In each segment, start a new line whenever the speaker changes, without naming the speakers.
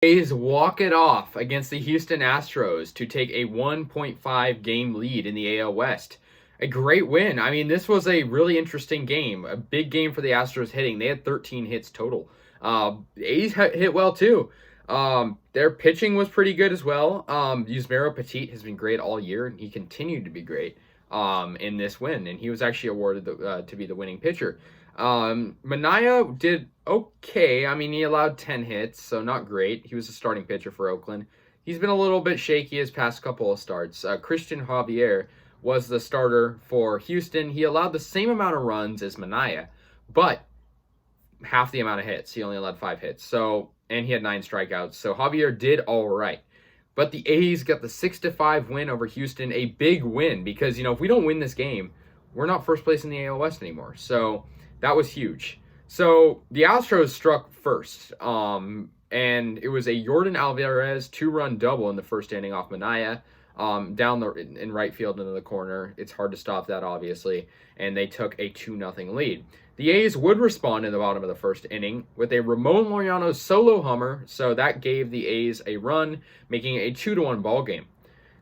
A's walk it off against the Houston Astros to take a 1.5 game lead in the AL West. A great win. I mean, this was a really interesting game, a big game for the Astros hitting. They had 13 hits total. The A's hit well too. Their pitching was pretty good as well. Yusmeiro Petit has been great all year, and he continued to be great in this win, and he was actually awarded to be the winning pitcher. Mania did okay. I mean, he allowed 10 hits, so not great. He was a starting pitcher for Oakland. He's been a little bit shaky his past couple of starts. Christian Javier was the starter for Houston. He allowed the same amount of runs as Mania, but half the amount of hits. He only allowed 5 hits. So, and he had 9 strikeouts. So Javier did all right. But the A's got the 6-5 win over Houston, a big win because, if we don't win this game, we're not first place in the AL West anymore. So that was huge. So the Astros struck first, and it was a Yordan Alvarez 2-run double in the first inning off Mania, down in right field into the corner. It's hard to stop that, obviously, and they took a 2-0 lead. The A's would respond in the bottom of the first inning with a Ramón Laureano solo homer, so that gave the A's a run, making it a 2-1 ball game.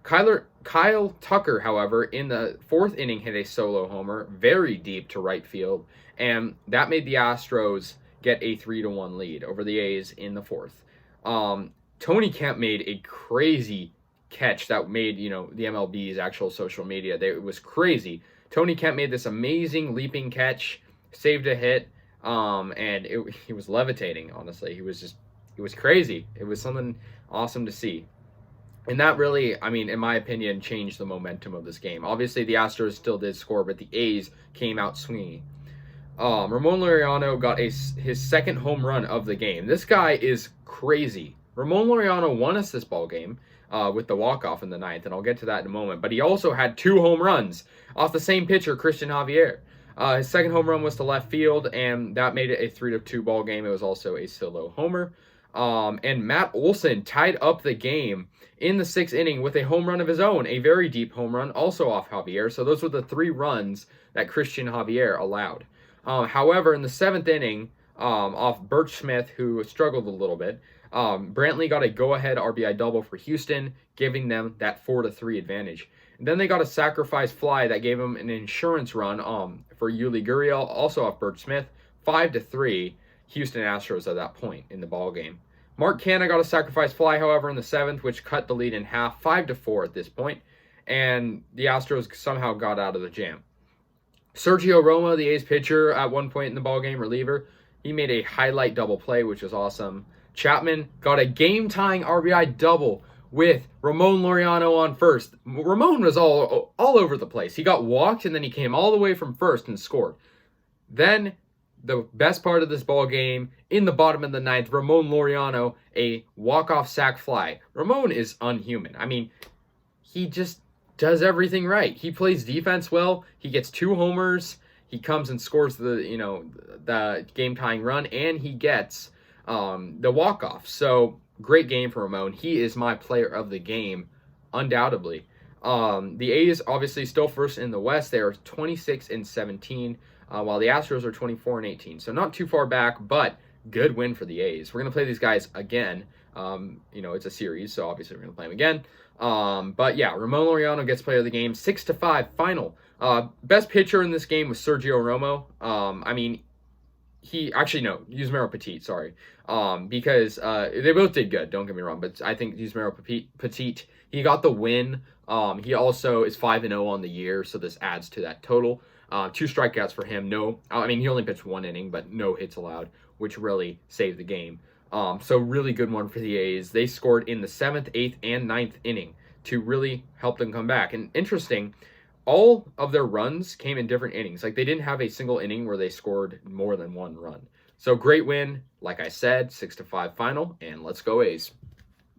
Kyle Tucker, however, in the fourth inning hit a solo homer very deep to right field, and that made the Astros get a 3-1 lead over the A's in the fourth. Tony Kemp made a crazy catch that made, the MLB's actual social media. It was crazy. Tony Kemp made this amazing leaping catch, saved a hit, and he was levitating, honestly. It was crazy. It was something awesome to see. And that really, in my opinion, changed the momentum of this game. Obviously, the Astros still did score, but the A's came out swinging. Ramón Laureano got his second home run of the game. This guy is crazy. Ramón Laureano won us this ball game with the walk-off in the ninth, and I'll get to that in a moment. But he also had 2 home runs off the same pitcher, Christian Javier. His second home run was to left field, and that made it a 3-2 ball game. It was also a solo homer. And Matt Olson tied up the game in the 6th inning with a home run of his own, a very deep home run, also off Javier. So those were the 3 runs that Christian Javier allowed. However, in the 7th inning, off Birch Smith, who struggled a little bit, Brantley got a go-ahead RBI double for Houston, giving them that 4-3 advantage. And then they got a sacrifice fly that gave them an insurance run for Yuli Gurriel, also off Birch Smith, 5-3 Houston Astros at that point in the ball game. Mark Canha got a sacrifice fly, however, in the 7th, which cut the lead in half, 5-4 at this point, and the Astros somehow got out of the jam. Sergio Romo, the A's pitcher, at one point in the ballgame, reliever, he made a highlight double play, which was awesome. Chapman got a game-tying RBI double with Ramón Laureano on first. Ramón was all over the place. He got walked, and then he came all the way from first and scored. Then, the best part of this ball game, in the bottom of the 9th, Ramón Laureano, a walk-off Sac-Fly. Ramón is unhuman. He just does everything right. He plays defense well. He gets 2 homers. He comes and scores the game-tying run, and he gets the walk-off. So, great game for Ramón. He is my player of the game, undoubtedly. The A's obviously still first in the West. They are 26-17, while the Astros are 24-18. So not too far back, but good win for the A's. We're going to play these guys again. It's a series, so obviously we're going to play them again. But yeah, Ramón Laureano gets player of the game, 6-5 final. Best pitcher in this game was Sergio Romo. Yusmeiro Petit, sorry. Because they both did good, don't get me wrong, but I think Yusmeiro Petit, he got the win. He also is 5-0 on the year, so this adds to that total. 2 strikeouts for him. He only pitched 1 inning, but no hits allowed, which really saved the game. So really good one for the A's. They scored in the 7th, 8th, and 9th inning to really help them come back. And interesting, all of their runs came in different innings. Like, they didn't have a single inning where they scored more than 1 run. So great win. Like I said, 6-5 final, and let's go A's.